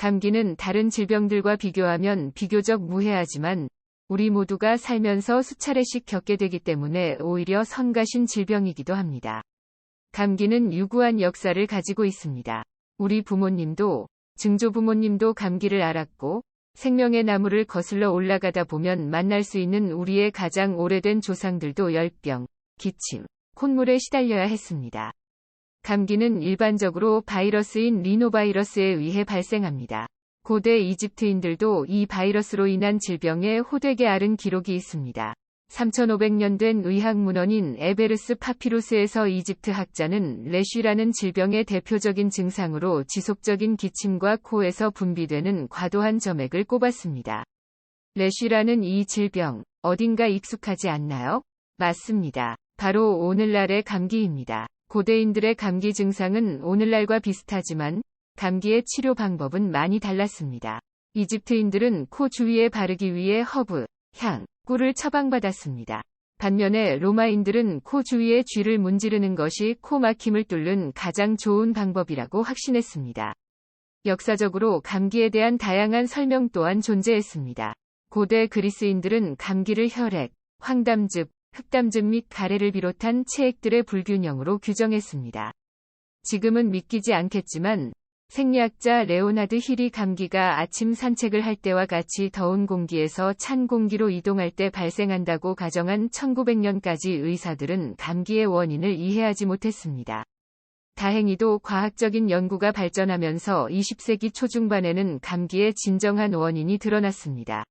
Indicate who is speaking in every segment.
Speaker 1: 감기는 다른 질병들과 비교하면 비교적 무해하지만 우리 모두가 살면서 수차례씩 겪게 되기 때문에 오히려 성가신 질병이기도 합니다. 감기는 유구한 역사를 가지고 있습니다. 우리 부모님도, 증조부모님도 감기를 앓았고 생명의 나무를 거슬러 올라가다 보면 만날 수 있는 우리의 가장 오래된 조상들도 열병, 기침, 콧물에 시달려야 했습니다. 감기는 일반적으로 바이러스인 리노바이러스에 의해 발생합니다. 고대 이집트인들도 이 바이러스로 인한 질병에 호되게 앓은 기록이 있습니다. 3500년 된 의학 문헌인 에베르스 파피루스에서 이집트 학자는 레쉬라는 질병의 대표적인 증상으로 지속적인 기침과 코에서 분비되는 과도한 점액을 꼽았습니다. 레쉬라는 이 질병, 어딘가 익숙하지 않나요? 맞습니다. 바로 오늘날의 감기입니다. 고대인들의 감기 증상은 오늘날과 비슷하지만 감기의 치료 방법은 많이 달랐습니다. 이집트인들은 코 주위에 바르기 위해 허브, 향, 꿀을 처방받았습니다. 반면에 로마인들은 코 주위에 쥐를 문지르는 것이 코 막힘을 뚫는 가장 좋은 방법이라고 확신했습니다. 역사적으로 감기에 대한 다양한 설명 또한 존재했습니다. 고대 그리스인들은 감기를 혈액, 황담즙, 흑담즙 및 가래를 비롯한 체액들의 불균형으로 규정했습니다. 지금은 믿기지 않겠지만 생리학자 레오나드 힐이 감기가 아침 산책을 할 때와 같이 더운 공기에서 찬 공기로 이동할 때 발생한다고 가정한 1900년까지 의사들은 감기의 원인을 이해하지 못했습니다. 다행히도 과학적인 연구가 발전하면서 20세기 초중반에는 감기의 진정한 원인이 드러났습니다.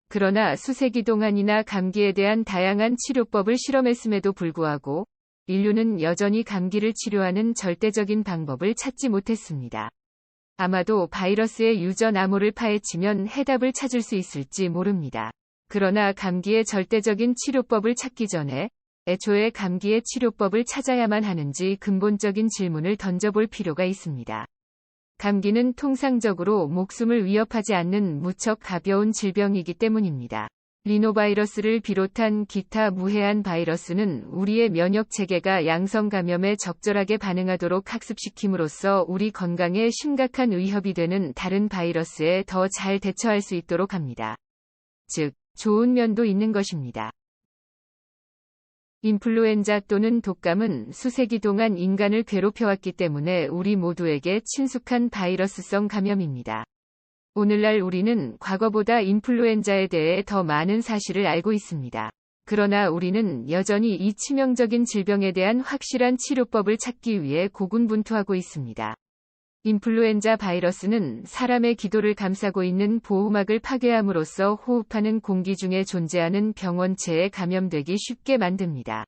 Speaker 1: 그러나 수세기 동안이나 감기에 대한 다양한 치료법을 실험했음에도 불구하고 인류는 여전히 감기를 치료하는 절대적인 방법을 찾지 못했습니다. 아마도 바이러스의 유전 암호를 파헤치면 해답을 찾을 수 있을지 모릅니다. 그러나 감기의 절대적인 치료법을 찾기 전에 애초에 감기의 치료법을 찾아야만 하는지 근본적인 질문을 던져볼 필요가 있습니다. 감기는 통상적으로 목숨을 위협하지 않는 무척 가벼운 질병이기 때문입니다. 리노바이러스를 비롯한 기타 무해한 바이러스는 우리의 면역 체계가 양성 감염에 적절하게 반응하도록 학습시킴으로써 우리 건강에 심각한 위협이 되는 다른 바이러스에 더 잘 대처할 수 있도록 합니다. 즉, 좋은 면도 있는 것입니다. 인플루엔자 또는 독감은 수세기 동안 인간을 괴롭혀왔기 때문에 우리 모두에게 친숙한 바이러스성 감염입니다. 오늘날 우리는 과거보다 인플루엔자에 대해 더 많은 사실을 알고 있습니다. 그러나 우리는 여전히 이 치명적인 질병에 대한 확실한 치료법을 찾기 위해 고군분투하고 있습니다. 인플루엔자 바이러스는 사람의 기도를 감싸고 있는 보호막을 파괴함으로써 호흡하는 공기 중에 존재하는 병원체에 감염되기 쉽게 만듭니다.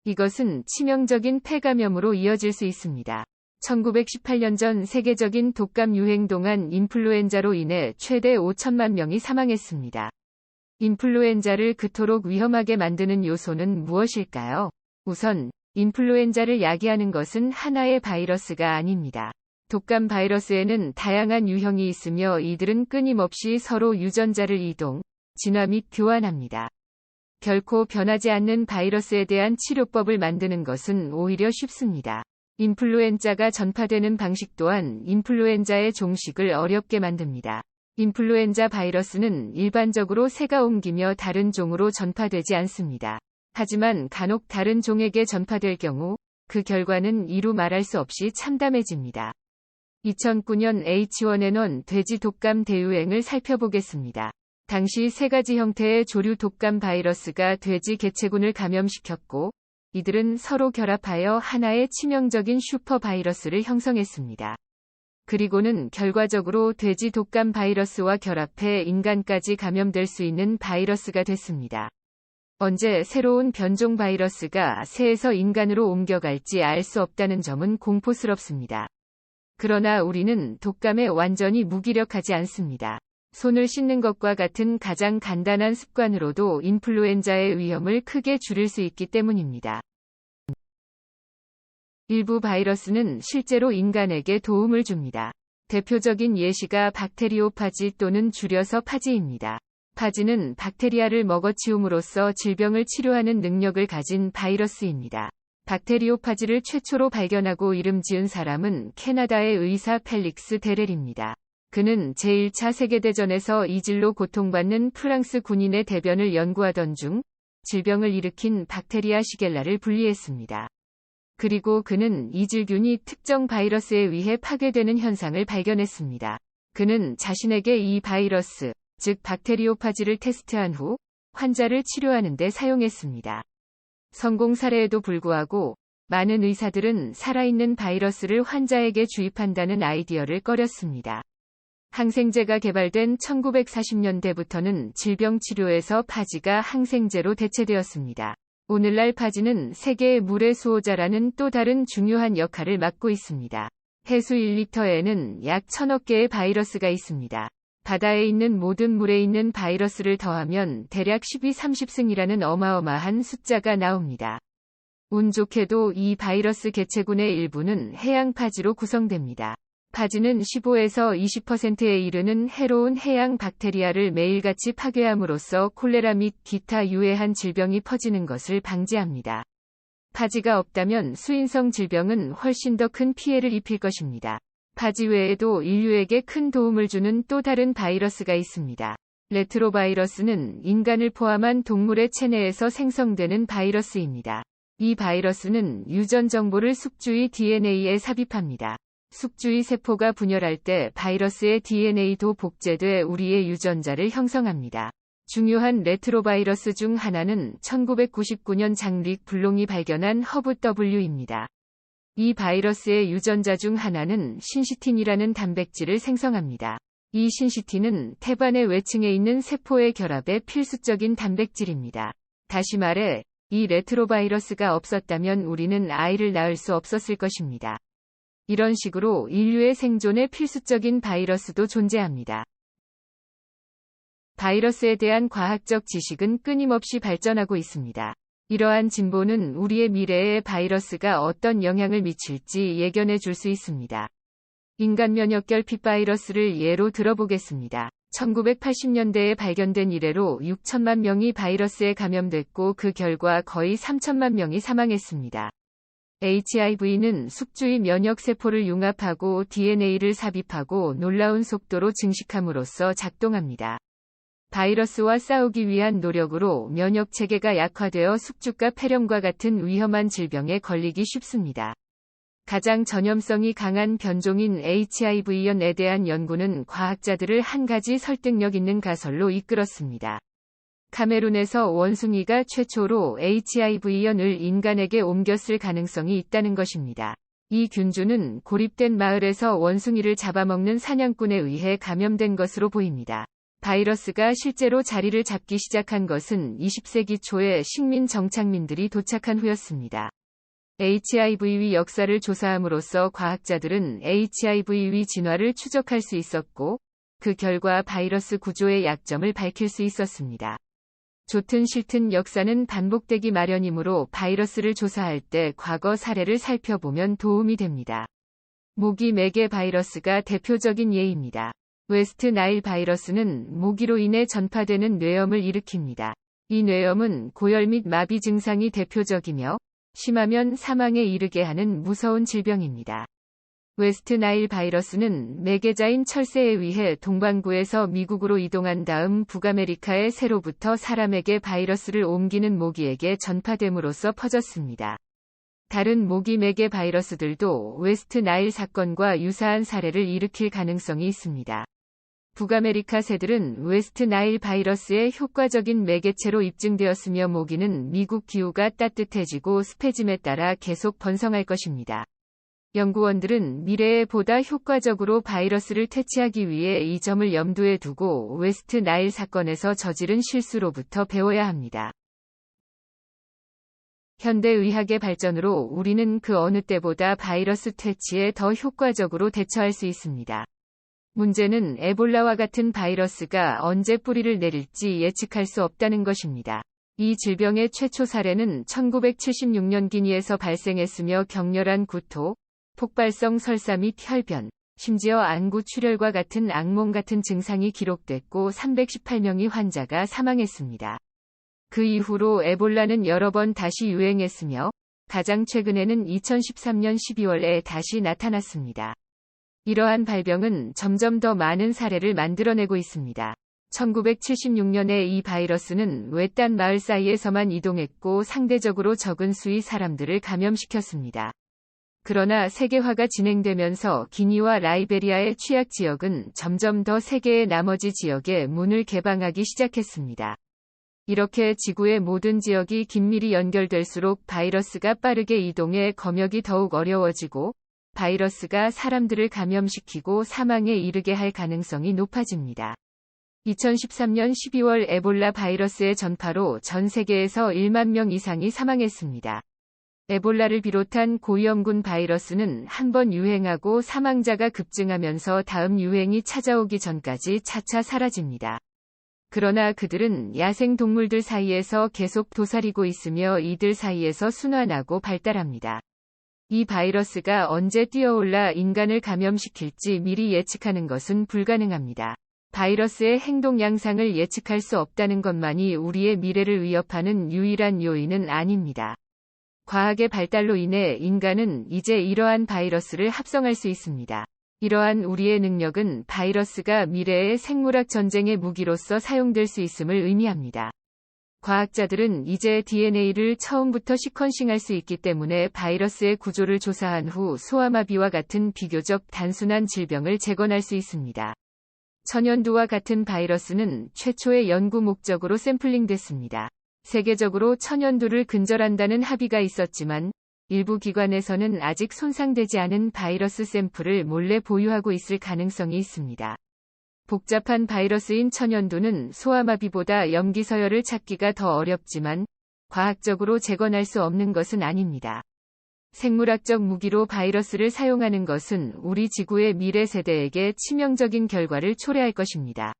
Speaker 1: 이것은 치명적인 폐감염으로 이어질 수 있습니다. 1918년 전 세계적인 독감 유행 동안 인플루엔자로 인해 최대 5천만 명이 사망했습니다. 인플루엔자를 그토록 위험하게 만드는 요소는 무엇일까요? 우선, 인플루엔자를 야기하는 것은 하나의 바이러스가 아닙니다. 독감 바이러스에는 다양한 유형이 있으며 이들은 끊임없이 서로 유전자를 이동, 진화 및 교환합니다. 결코 변하지 않는 바이러스에 대한 치료법을 만드는 것은 오히려 쉽습니다. 인플루엔자가 전파되는 방식 또한 인플루엔자의 종식을 어렵게 만듭니다. 인플루엔자 바이러스는 일반적으로 새가 옮기며 다른 종으로 전파되지 않습니다. 하지만 간혹 다른 종에게 전파될 경우 그 결과는 이루 말할 수 없이 참담해집니다. 2009년 H1N1 돼지 독감 대유행을 살펴보겠습니다. 당시 세 가지 형태의 조류 독감 바이러스가 돼지 개체군을 감염시켰고 이들은 서로 결합하여 하나의 치명적인 슈퍼 바이러스를 형성했습니다. 그리고는 결과적으로 돼지 독감 바이러스와 결합해 인간까지 감염될 수 있는 바이러스가 됐습니다. 언제 새로운 변종 바이러스가 새에서 인간으로 옮겨갈지 알 수 없다는 점은 공포스럽습니다. 그러나 우리는 독감에 완전히 무기력하지 않습니다. 손을 씻는 것과 같은 가장 간단한 습관으로도 인플루엔자의 위험을 크게 줄일 수 있기 때문입니다. 일부 바이러스는 실제로 인간에게 도움을 줍니다. 대표적인 예시가 박테리오파지 또는 줄여서 파지입니다. 파지는 박테리아를 먹어치움으로써 질병을 치료하는 능력을 가진 바이러스입니다. 박테리오파지를 최초로 발견하고 이름 지은 사람은 캐나다의 의사 펠릭스 데렐입니다. 그는 제1차 세계대전에서 이질로 고통받는 프랑스 군인의 대변을 연구하던 중 질병을 일으킨 박테리아 시겔라를 분리했습니다. 그리고 그는 이질균이 특정 바이러스에 의해 파괴되는 현상을 발견했습니다. 그는 자신에게 이 바이러스, 즉 박테리오파지를 테스트한 후 환자를 치료하는 데 사용했습니다. 성공 사례에도 불구하고 많은 의사들은 살아있는 바이러스를 환자에게 주입한다는 아이디어를 꺼렸습니다. 항생제가 개발된 1940년대부터는 질병 치료에서 파지가 항생제로 대체되었습니다. 오늘날 파지는 세계의 물의 수호자라는 또 다른 중요한 역할을 맡고 있습니다. 해수 1리터에는 약 1000억 개의 바이러스가 있습니다. 바다에 있는 모든 물에 있는 바이러스를 더하면 대략 12-30승이라는 어마어마한 숫자가 나옵니다. 운 좋게도 이 바이러스 개체군의 일부는 해양 파지로 구성됩니다. 파지는 15에서 20%에 이르는 해로운 해양 박테리아를 매일같이 파괴함으로써 콜레라 및 기타 유해한 질병이 퍼지는 것을 방지합니다. 파지가 없다면 수인성 질병은 훨씬 더 큰 피해를 입힐 것입니다. 파지 외에도 인류에게 큰 도움을 주는 또 다른 바이러스가 있습니다. 레트로바이러스는 인간을 포함한 동물의 체내에서 생성되는 바이러스입니다. 이 바이러스는 유전 정보를 숙주의 DNA에 삽입합니다. 숙주의 세포가 분열할 때 바이러스의 DNA도 복제돼 우리의 유전자를 형성합니다. 중요한 레트로바이러스 중 하나는 1999년 장릭 블롱이 발견한 허브 W입니다. 이 바이러스의 유전자 중 하나는 신시틴이라는 단백질을 생성합니다. 이 신시틴은 태반의 외층에 있는 세포의 결합에 필수적인 단백질입니다. 다시 말해, 이 레트로바이러스가 없었다면 우리는 아이를 낳을 수 없었을 것입니다. 이런 식으로 인류의 생존에 필수적인 바이러스도 존재합니다. 바이러스에 대한 과학적 지식은 끊임없이 발전하고 있습니다. 이러한 진보는 우리의 미래에 바이러스가 어떤 영향을 미칠지 예견해 줄 수 있습니다. 인간 면역결핍 바이러스를 예로 들어보겠습니다. 1980년대에 발견된 이래로 6천만 명이 바이러스에 감염됐고 그 결과 거의 3천만 명이 사망했습니다. HIV는 숙주의 면역세포를 융합하고 DNA를 삽입하고 놀라운 속도로 증식함으로써 작동합니다. 바이러스와 싸우기 위한 노력으로 면역체계가 약화되어 숙주가 폐렴과 같은 위험한 질병에 걸리기 쉽습니다. 가장 전염성이 강한 변종인 HIV연에 대한 연구는 과학자들을 한 가지 설득력 있는 가설로 이끌었습니다. 카메룬에서 원숭이가 최초로 HIV연을 인간에게 옮겼을 가능성이 있다는 것입니다. 이 균주는 고립된 마을에서 원숭이를 잡아먹는 사냥꾼에 의해 감염된 것으로 보입니다. 바이러스가 실제로 자리를 잡기 시작한 것은 20세기 초에 식민 정착민들이 도착한 후였습니다. HIV 역사를 조사함으로써 과학자들은 HIV 진화를 추적할 수 있었고, 그 결과 바이러스 구조의 약점을 밝힐 수 있었습니다. 좋든 싫든 역사는 반복되기 마련이므로 바이러스를 조사할 때 과거 사례를 살펴보면 도움이 됩니다. 모기 매개 바이러스가 대표적인 예입니다. 웨스트 나일 바이러스는 모기로 인해 전파되는 뇌염을 일으킵니다. 이 뇌염은 고열 및 마비 증상이 대표적이며 심하면 사망에 이르게 하는 무서운 질병입니다. 웨스트 나일 바이러스는 매개자인 철새에 의해 동반구에서 미국으로 이동한 다음 북아메리카의 새로부터 사람에게 바이러스를 옮기는 모기에게 전파됨으로써 퍼졌습니다. 다른 모기 매개 바이러스들도 웨스트 나일 사건과 유사한 사례를 일으킬 가능성이 있습니다. 북아메리카 새들은 웨스트 나일 바이러스의 효과적인 매개체로 입증되었으며 모기는 미국 기후가 따뜻해지고 습해짐에 따라 계속 번성할 것입니다. 연구원들은 미래에 보다 효과적으로 바이러스를 퇴치하기 위해 이 점을 염두에 두고 웨스트 나일 사건에서 저지른 실수로부터 배워야 합니다. 현대의학의 발전으로 우리는 그 어느 때보다 바이러스 퇴치에 더 효과적으로 대처할 수 있습니다. 문제는 에볼라와 같은 바이러스가 언제 뿌리를 내릴지 예측할 수 없다는 것입니다. 이 질병의 최초 사례는 1976년 기니에서 발생했으며 격렬한 구토, 폭발성 설사 및 혈변, 심지어 안구 출혈과 같은 악몽 같은 증상이 기록됐고 318명의 환자가 사망했습니다. 그 이후로 에볼라는 여러 번 다시 유행했으며 가장 최근에는 2013년 12월에 다시 나타났습니다. 이러한 발병은 점점 더 많은 사례를 만들어내고 있습니다. 1976년에 이 바이러스는 외딴 마을 사이에서만 이동했고 상대적으로 적은 수의 사람들을 감염시켰습니다. 그러나 세계화가 진행되면서 기니와 라이베리아의 취약 지역은 점점 더 세계의 나머지 지역에 문을 개방하기 시작했습니다. 이렇게 지구의 모든 지역이 긴밀히 연결될수록 바이러스가 빠르게 이동해 검역이 더욱 어려워지고 바이러스가 사람들을 감염시키고 사망에 이르게 할 가능성이 높아집니다. 2013년 12월 에볼라 바이러스의 전파로 전 세계에서 1만 명 이상이 사망했습니다. 에볼라를 비롯한 고위험군 바이러스는 한 번 유행하고 사망자가 급증하면서 다음 유행이 찾아오기 전까지 차차 사라집니다. 그러나 그들은 야생 동물들 사이에서 계속 도사리고 있으며 이들 사이에서 순환하고 발달합니다. 이 바이러스가 언제 뛰어올라 인간을 감염시킬지 미리 예측하는 것은 불가능합니다. 바이러스의 행동 양상을 예측할 수 없다는 것만이 우리의 미래를 위협하는 유일한 요인은 아닙니다. 과학의 발달로 인해 인간은 이제 이러한 바이러스를 합성할 수 있습니다. 이러한 우리의 능력은 바이러스가 미래의 생물학 전쟁의 무기로서 사용될 수 있음을 의미합니다. 과학자들은 이제 DNA를 처음부터 시퀀싱할 수 있기 때문에 바이러스의 구조를 조사한 후 소아마비와 같은 비교적 단순한 질병을 재건할 수 있습니다. 천연두와 같은 바이러스는 최초의 연구 목적으로 샘플링됐습니다. 세계적으로 천연두를 근절한다는 합의가 있었지만 일부 기관에서는 아직 손상되지 않은 바이러스 샘플을 몰래 보유하고 있을 가능성이 있습니다. 복잡한 바이러스인 천연두는 소아마비보다 염기서열을 찾기가 더 어렵지만 과학적으로 재건할 수 없는 것은 아닙니다. 생물학적 무기로 바이러스를 사용하는 것은 우리 지구의 미래 세대에게 치명적인 결과를 초래할 것입니다.